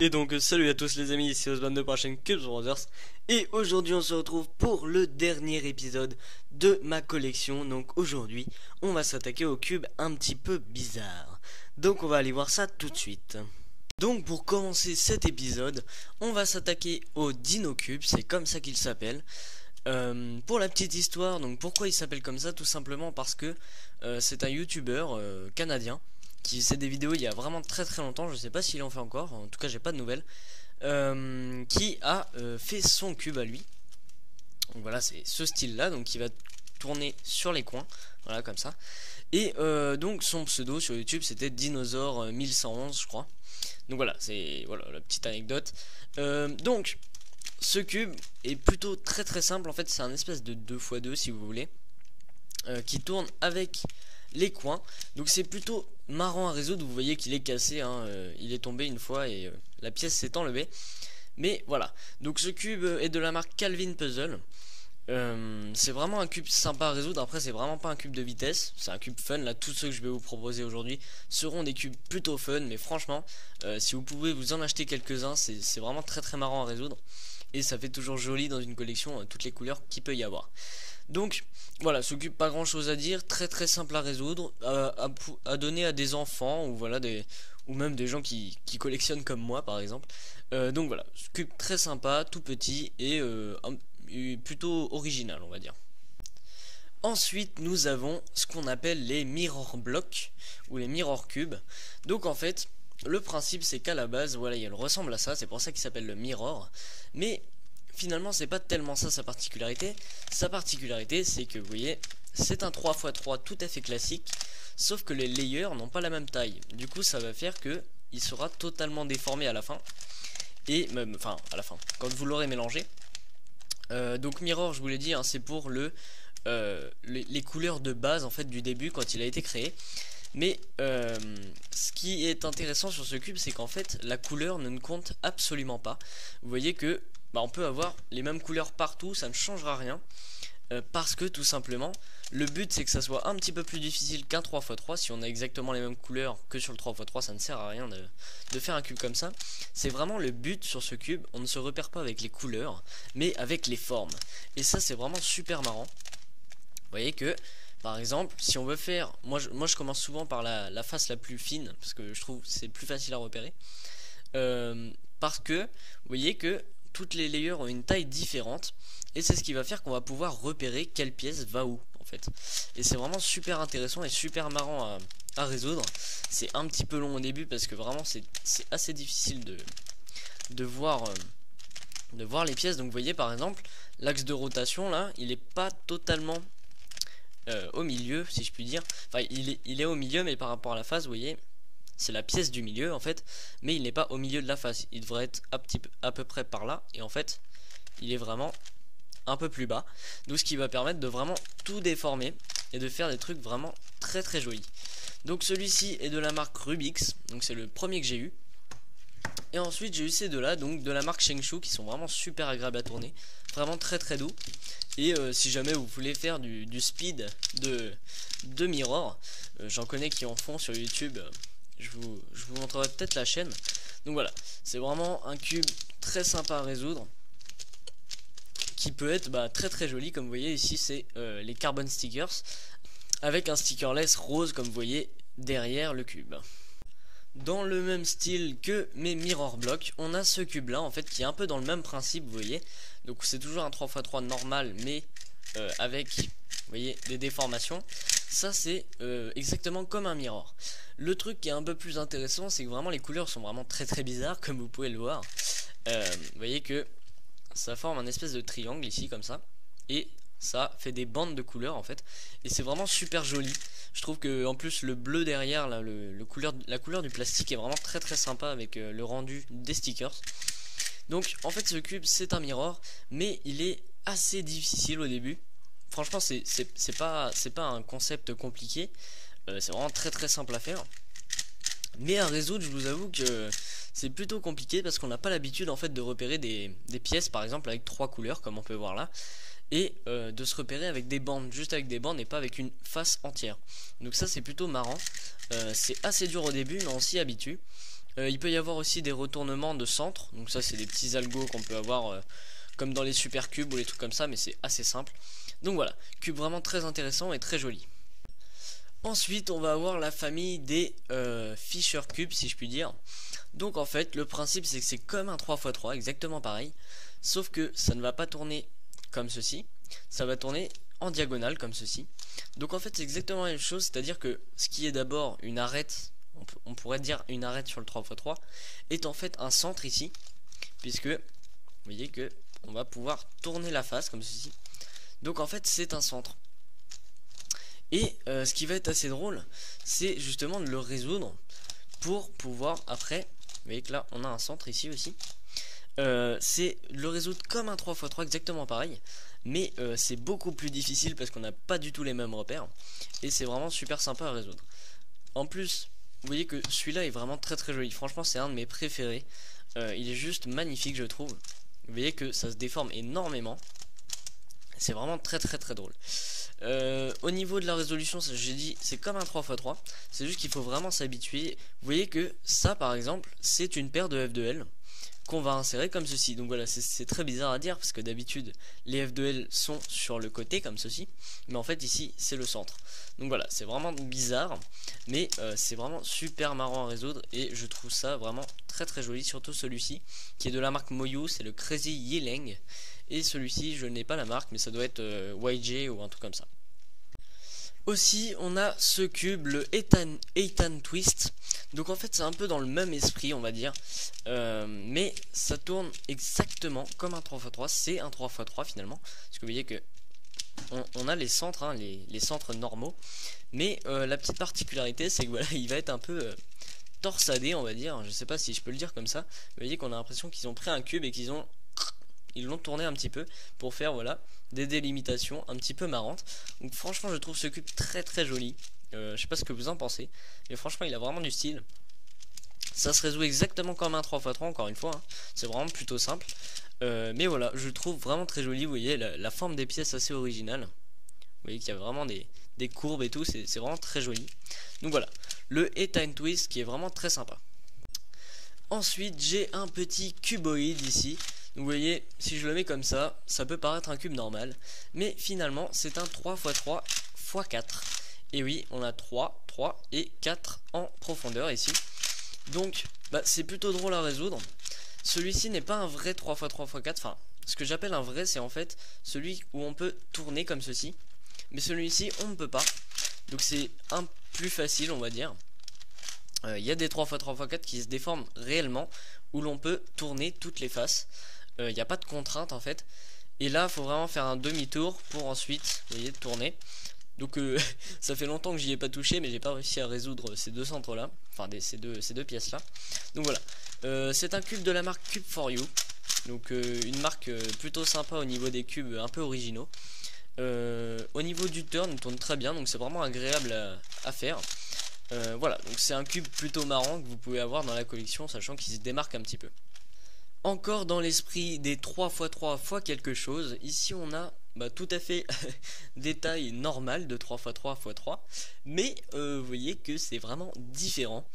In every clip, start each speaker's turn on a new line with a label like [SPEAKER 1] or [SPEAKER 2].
[SPEAKER 1] Et donc salut à tous les amis, ici Osman de la chaîne Cubes Brothers. Et aujourd'hui on se retrouve pour le dernier épisode de ma collection. Donc aujourd'hui on va s'attaquer aux cubes un petit peu bizarres. Donc on va aller voir ça tout de suite. Donc pour commencer cet épisode, on va s'attaquer au Dino Cube, c'est comme ça qu'il s'appelle. Pour la petite histoire, donc pourquoi il s'appelle comme ça? Tout simplement parce que c'est un youtubeur canadien qui faisait des vidéos il y a vraiment très longtemps, je sais pas s'il en fait encore, en tout cas j'ai pas de nouvelles, qui a fait son cube à lui. Donc voilà, c'est ce style là, donc il va tourner sur les coins, voilà comme ça. Et donc son pseudo sur YouTube c'était Dinosaure 1111 je crois. Donc voilà, c'est voilà la petite anecdote. Donc ce cube est plutôt très simple, en fait c'est un espèce de 2x2 si vous voulez, qui tourne avec les coins. Donc c'est plutôt marrant à résoudre, vous voyez qu'il est cassé, hein, il est tombé une fois et la pièce s'est enlevée. Mais voilà, donc ce cube est de la marque Calvin Puzzle. C'est vraiment un cube sympa à résoudre. Après c'est vraiment pas un cube de vitesse, c'est un cube fun. Là tous ceux que je vais vous proposer aujourd'hui seront des cubes plutôt fun. Mais franchement si vous pouvez vous en acheter quelques-uns, c'est vraiment très marrant à résoudre. Et ça fait toujours joli dans une collection, toutes les couleurs qu'il peut y avoir. Donc voilà, ce cube pas grand chose à dire, très simple à résoudre, à donner à des enfants ou voilà ou même des gens qui collectionnent comme moi par exemple. Donc voilà, ce cube très sympa, tout petit et plutôt original on va dire. Ensuite nous avons ce qu'on appelle les mirror blocks ou les mirror cubes. Donc en fait le principe c'est qu'à la base voilà il ressemble à ça, c'est pour ça qu'il s'appelle le mirror. Mais finalement c'est pas tellement ça sa particularité. Sa particularité c'est que vous voyez c'est un 3x3 tout à fait classique, sauf que les layers n'ont pas la même taille. Du coup ça va faire que il sera totalement déformé à la fin. Et même, enfin à la fin, quand vous l'aurez mélangé. Donc mirror je vous l'ai dit hein, c'est pour les couleurs de base en fait du début quand il a été créé. Mais ce qui est intéressant sur ce cube c'est qu'en fait la couleur ne compte absolument pas. Vous voyez que on peut avoir les mêmes couleurs partout, ça ne changera rien. Parce que tout simplement le but c'est que ça soit un petit peu plus difficile qu'un 3x3. Si on a exactement les mêmes couleurs que sur le 3x3 ça ne sert à rien de faire un cube comme ça. C'est vraiment le but sur ce cube, on ne se repère pas avec les couleurs mais avec les formes. Et ça c'est vraiment super marrant. Vous voyez que par exemple si on veut faire, moi je commence souvent par la face la plus fine parce que je trouve c'est plus facile à repérer. Parce que vous voyez que toutes les layers ont une taille différente. Et c'est ce qui va faire qu'on va pouvoir repérer quelle pièce va où en fait. Et c'est vraiment super intéressant et super marrant à résoudre. C'est un petit peu long au début parce que vraiment c'est assez difficile de voir les pièces. Donc vous voyez par exemple l'axe de rotation là il est pas totalement au milieu si je puis dire. Enfin il est au milieu mais par rapport à la face vous voyez c'est la pièce du milieu en fait. Mais il n'est pas au milieu de la face, il devrait être à peu près par là. Et en fait il est vraiment un peu plus bas, donc ce qui va permettre de vraiment tout déformer et de faire des trucs vraiment très jolis. Donc celui-ci est de la marque Rubix, donc c'est le premier que j'ai eu. Et ensuite j'ai eu ces deux là, donc de la marque Shengshu, qui sont vraiment super agréables à tourner, vraiment très doux. Et si jamais vous voulez faire du speed de mirror, j'en connais qui en font sur YouTube, je vous montrerai peut-être la chaîne. Donc voilà, c'est vraiment un cube très sympa à résoudre, qui peut être très joli. Comme vous voyez ici c'est les carbon stickers avec un stickerless rose comme vous voyez derrière le cube. Dans le même style que mes mirror blocks, on a ce cube là en fait qui est un peu dans le même principe vous voyez. Donc c'est toujours un 3x3 normal mais avec vous voyez des déformations. Ça c'est exactement comme un mirror. Le truc qui est un peu plus intéressant c'est que vraiment les couleurs sont vraiment très bizarres comme vous pouvez le voir. Vous voyez que ça forme un espèce de triangle ici comme ça et ça fait des bandes de couleurs en fait et c'est vraiment super joli. Je trouve que en plus le bleu derrière là, la couleur du plastique est vraiment très sympa avec le rendu des stickers. Donc en fait ce cube c'est un mirror mais il est assez difficile au début. Franchement c'est pas un concept compliqué, c'est vraiment très simple à faire. Mais à résoudre je vous avoue que c'est plutôt compliqué parce qu'on n'a pas l'habitude en fait de repérer des pièces par exemple avec 3 couleurs comme on peut voir là. Et de se repérer avec des bandes, juste avec des bandes et pas avec une face entière. Donc ça c'est plutôt marrant. C'est assez dur au début mais on s'y habitue. Il peut y avoir aussi des retournements de centre, donc ça c'est des petits algos qu'on peut avoir comme dans les super cubes ou les trucs comme ça, mais c'est assez simple. Donc voilà, cube vraiment très intéressant et très joli. Ensuite on va avoir la famille des Fisher Cubes, si je puis dire. Donc en fait le principe c'est que c'est comme un 3x3, exactement pareil, sauf que ça ne va pas tourner comme ceci, ça va tourner en diagonale comme ceci. Donc en fait c'est exactement la même chose, c'est à dire que ce qui est d'abord une arête, on pourrait dire une arête sur le 3x3, est en fait un centre ici, puisque vous voyez que on va pouvoir tourner la face comme ceci. Donc en fait c'est un centre. Et ce qui va être assez drôle, c'est justement de le résoudre pour pouvoir après, vous voyez que là on a un centre ici aussi, c'est le résoudre comme un 3x3 exactement pareil, mais c'est beaucoup plus difficile parce qu'on n'a pas du tout les mêmes repères, et c'est vraiment super sympa à résoudre. En plus, vous voyez que celui-là est vraiment très très joli, franchement c'est un de mes préférés, il est juste magnifique je trouve. Vous voyez que ça se déforme énormément, c'est vraiment très très très drôle. Au niveau de la résolution, j'ai dit c'est comme un 3x3, c'est juste qu'il faut vraiment s'habituer. Vous voyez que ça par exemple c'est une paire de F2L qu'on va insérer comme ceci. Donc voilà, c'est très bizarre à dire parce que d'habitude les F2L sont sur le côté comme ceci, mais en fait ici c'est le centre. Donc voilà, c'est vraiment bizarre, mais c'est vraiment super marrant à résoudre et je trouve ça vraiment très très joli, surtout celui-ci qui est de la marque Moyu, c'est le Crazy Yeleng. Et celui-ci je n'ai pas la marque, mais ça doit être YJ ou un truc comme ça. Aussi on a ce cube, le Eitan Twist. Donc en fait c'est un peu dans le même esprit on va dire, mais ça tourne exactement comme un 3x3. C'est un 3x3 finalement, parce que vous voyez que on a les centres, hein, les centres normaux. Mais la petite particularité c'est que voilà, il va être un peu torsadé on va dire. Je sais pas si je peux le dire comme ça. Vous voyez qu'on a l'impression qu'ils ont pris un cube et ils l'ont tourné un petit peu pour faire voilà des délimitations un petit peu marrantes. Donc franchement je trouve ce cube très très joli. Je sais pas ce que vous en pensez, mais franchement il a vraiment du style. Ça se résout exactement comme un 3x3 encore une fois, hein. C'est vraiment plutôt simple. Mais voilà, je le trouve vraiment très joli. Vous voyez la forme des pièces assez originale. Vous voyez qu'il y a vraiment des courbes et tout, c'est vraiment très joli. Donc voilà, le Eitan Twist qui est vraiment très sympa. Ensuite j'ai un petit cuboïde ici. Donc vous voyez, si je le mets comme ça peut paraître un cube normal, mais finalement c'est un 3x3 x 4. Et oui, on a 3, 3 et 4 en profondeur ici. Donc c'est plutôt drôle à résoudre. Celui-ci n'est pas un vrai 3x3 x 4, enfin ce que j'appelle un vrai c'est en fait celui où on peut tourner comme ceci. Mais celui-ci on ne peut pas, donc c'est un plus facile on va dire. Il y a des 3x3 x 4 qui se déforment réellement, où l'on peut tourner toutes les faces. Il n'y a pas de contrainte en fait. Et là, il faut vraiment faire un demi-tour pour ensuite, vous voyez, tourner. Donc ça fait longtemps que j'y ai pas touché, mais j'ai pas réussi à résoudre ces deux centres là, enfin ces deux pièces là. Donc voilà, c'est un cube de la marque Cube for You. Donc une marque plutôt sympa au niveau des cubes un peu originaux. Au niveau du turn, il tourne très bien, donc c'est vraiment agréable à faire. Voilà, donc c'est un cube plutôt marrant que vous pouvez avoir dans la collection, sachant qu'il se démarque un petit peu. Encore dans l'esprit des 3x3 x quelque chose, ici on a tout à fait des tailles normales de 3x3 x 3, mais vous voyez que c'est vraiment différent.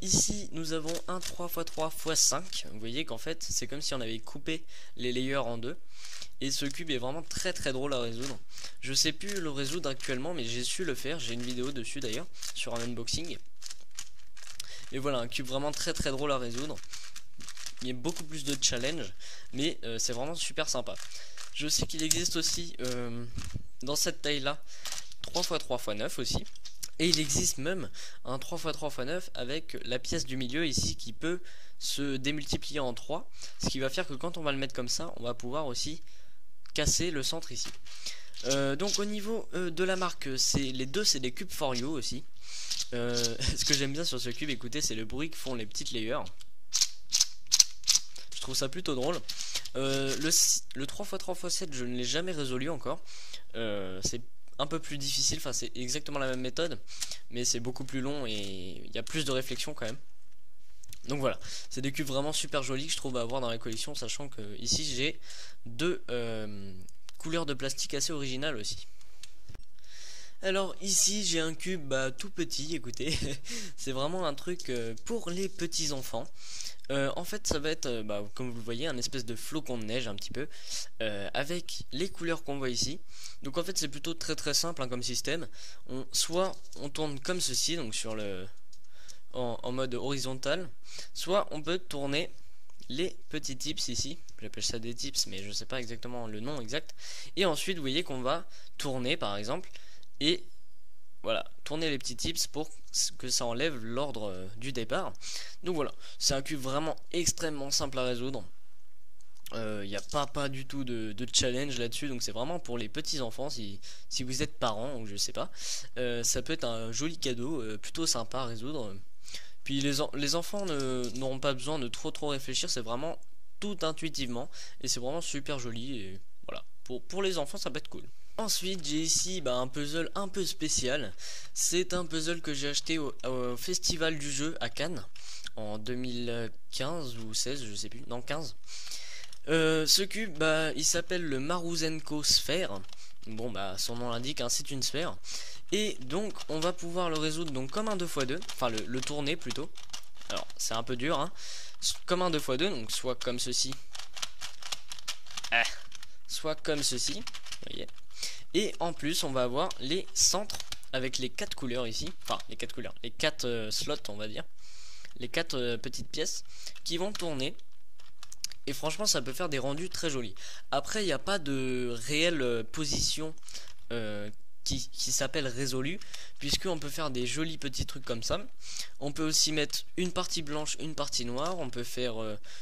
[SPEAKER 1] Ici nous avons un 3x3 x 5, vous voyez qu'en fait c'est comme si on avait coupé les layers en deux. Et ce cube est vraiment très très drôle à résoudre. Je sais plus le résoudre actuellement, mais j'ai su le faire. J'ai une vidéo dessus d'ailleurs, sur un unboxing. Et voilà, un cube vraiment très très drôle à résoudre. Il y a beaucoup plus de challenge, mais c'est vraiment super sympa. Je sais qu'il existe aussi dans cette taille là 3x3 x 9 aussi. Et il existe même un 3x3 x 9 avec la pièce du milieu ici qui peut se démultiplier en 3. Ce qui va faire que quand on va le mettre comme ça, on va pouvoir aussi casser le centre ici. Donc au niveau de la marque, les deux c'est des Cube for You aussi. Ce que j'aime bien sur ce cube, écoutez, c'est le bruit que font les petites layers. Je trouve ça plutôt drôle. Le 3x3 x 7 je ne l'ai jamais résolu encore. C'est un peu plus difficile, enfin c'est exactement la même méthode, mais c'est beaucoup plus long et il y a plus de réflexion quand même. Donc voilà, c'est des cubes vraiment super jolis que je trouve à avoir dans la collection, sachant que ici j'ai deux couleurs de plastique assez originales aussi. Alors ici j'ai un cube tout petit, écoutez, c'est vraiment un truc pour les petits enfants. En fait ça va être, comme vous le voyez, un espèce de flocon de neige un petit peu, avec les couleurs qu'on voit ici. Donc en fait c'est plutôt très simple hein, comme système. Soit on tourne comme ceci, donc sur en mode horizontal, soit on peut tourner les petits tips ici, j'appelle ça des tips mais je sais pas exactement le nom exact, et ensuite vous voyez qu'on va tourner par exemple, et voilà, tourner les petits tips pour que ça enlève l'ordre du départ. Donc voilà, c'est un cube vraiment extrêmement simple à résoudre. Il n'y a pas du tout de challenge là-dessus, donc c'est vraiment pour les petits enfants. Si vous êtes parents ou je sais pas, ça peut être un joli cadeau plutôt sympa à résoudre. Puis les enfants n'auront pas besoin de trop réfléchir, c'est vraiment tout intuitivement et c'est vraiment super joli. Et voilà, pour les enfants ça peut être cool. Ensuite j'ai ici un puzzle un peu spécial. C'est un puzzle que j'ai acheté au festival du jeu à Cannes en 2015 ou 16, je sais plus, non 15. Ce cube il s'appelle le Maruzenko Sphère. Bon son nom l'indique hein, c'est une sphère. Et donc on va pouvoir le résoudre donc comme un 2x2, enfin le tourner plutôt. Alors c'est un peu dur hein, comme un 2x2, donc soit comme ceci, soit comme ceci, vous voyez. Et en plus on va avoir les centres avec les 4 couleurs ici, enfin les 4 couleurs, les 4 slots on va dire, les 4 petites pièces qui vont tourner. Et franchement ça peut faire des rendus très jolis. Après il n'y a pas de réelle position qui s'appelle résolu, puisqu'on peut faire des jolis petits trucs comme ça. On peut aussi mettre une partie blanche, une partie noire. On peut faire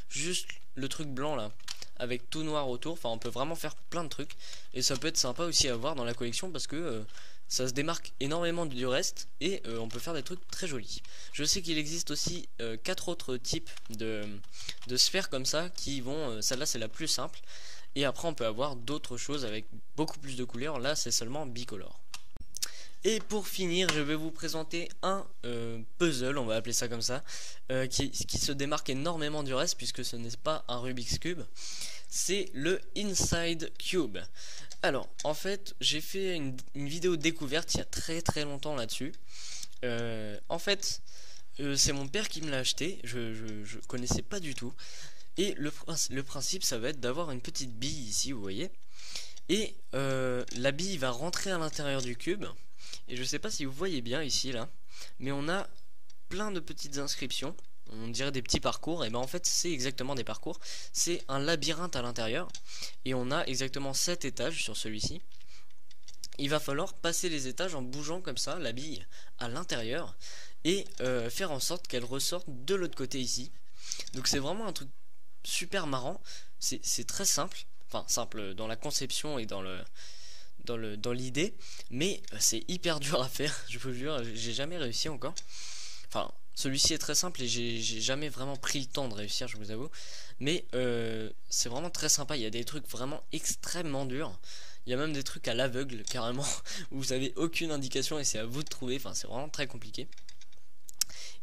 [SPEAKER 1] juste le truc blanc là avec tout noir autour. Enfin on peut vraiment faire plein de trucs. Et ça peut être sympa aussi à voir dans la collection parce que ça se démarque énormément du reste. Et on peut faire des trucs très jolis. Je sais qu'il existe aussi 4 autres types de sphères comme ça qui vont, celle-là c'est la plus simple. Et après on peut avoir d'autres choses avec beaucoup plus de couleurs. Là c'est seulement bicolore. Et pour finir je vais vous présenter un puzzle, on va appeler ça comme ça, qui se démarque énormément du reste puisque ce n'est pas un Rubik's Cube. C'est le Inside Cube. Alors en fait j'ai fait une vidéo découverte il y a très longtemps là-dessus. En fait c'est mon père qui me l'a acheté, je connaissais pas du tout. Et le principe ça va être d'avoir une petite bille ici vous voyez. Et la bille va rentrer à l'intérieur du cube. Et je sais pas si vous voyez bien ici là, mais on a plein de petites inscriptions. On dirait des petits parcours. Et en fait c'est exactement des parcours. C'est un labyrinthe à l'intérieur. Et on a exactement 7 étages sur celui-ci. Il va falloir passer les étages en bougeant comme ça la bille à l'intérieur. Et faire en sorte qu'elle ressorte de l'autre côté ici. Donc c'est vraiment un truc super marrant. C'est très simple. Enfin simple dans la conception et dans l'idée, mais c'est hyper dur à faire, je vous jure, j'ai jamais réussi encore. Enfin, celui-ci est très simple et j'ai jamais vraiment pris le temps de réussir, je vous avoue. Mais c'est vraiment très sympa, il y a des trucs vraiment extrêmement durs. Il y a même des trucs à l'aveugle, carrément, où vous avez aucune indication et c'est à vous de trouver, enfin c'est vraiment très compliqué.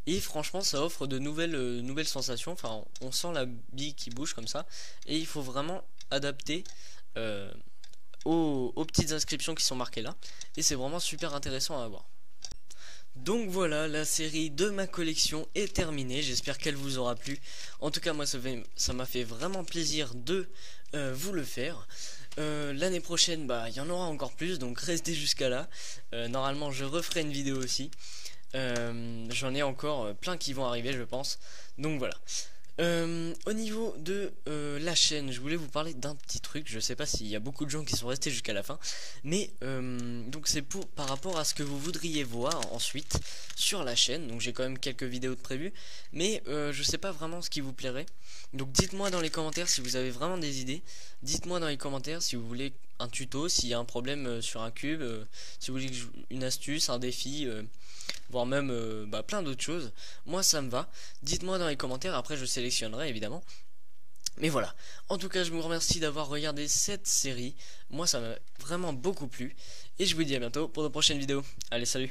[SPEAKER 1] Et franchement ça offre de nouvelles sensations, enfin on sent la bille qui bouge comme ça. Et il faut vraiment adapter aux petites inscriptions qui sont marquées là. Et c'est vraiment super intéressant à voir. Donc voilà, la série de ma collection est terminée. J'espère qu'elle vous aura plu. En tout cas moi ça m'a fait vraiment plaisir de vous le faire. L'année prochaine il y en aura encore plus, donc restez jusqu'à là. Normalement je referai une vidéo aussi. J'en ai encore plein qui vont arriver je pense. Donc voilà. Au niveau de la chaîne, je voulais vous parler d'un petit truc. Je sais pas s'il y a beaucoup de gens qui sont restés jusqu'à la fin, mais donc c'est par rapport à ce que vous voudriez voir ensuite sur la chaîne. Donc j'ai quand même quelques vidéos de prévues, mais je sais pas vraiment ce qui vous plairait. Donc dites-moi dans les commentaires si vous avez vraiment des idées. Dites-moi dans les commentaires si vous voulez un tuto, s'il y a un problème sur un cube, si vous voulez une astuce, un défi, voire même plein d'autres choses. Moi ça me va. Dites-moi dans les commentaires, après je sélectionnerai évidemment. Mais voilà, en tout cas je vous remercie d'avoir regardé cette série. Moi ça m'a vraiment beaucoup plu. Et je vous dis à bientôt pour de prochaines vidéos. Allez, salut.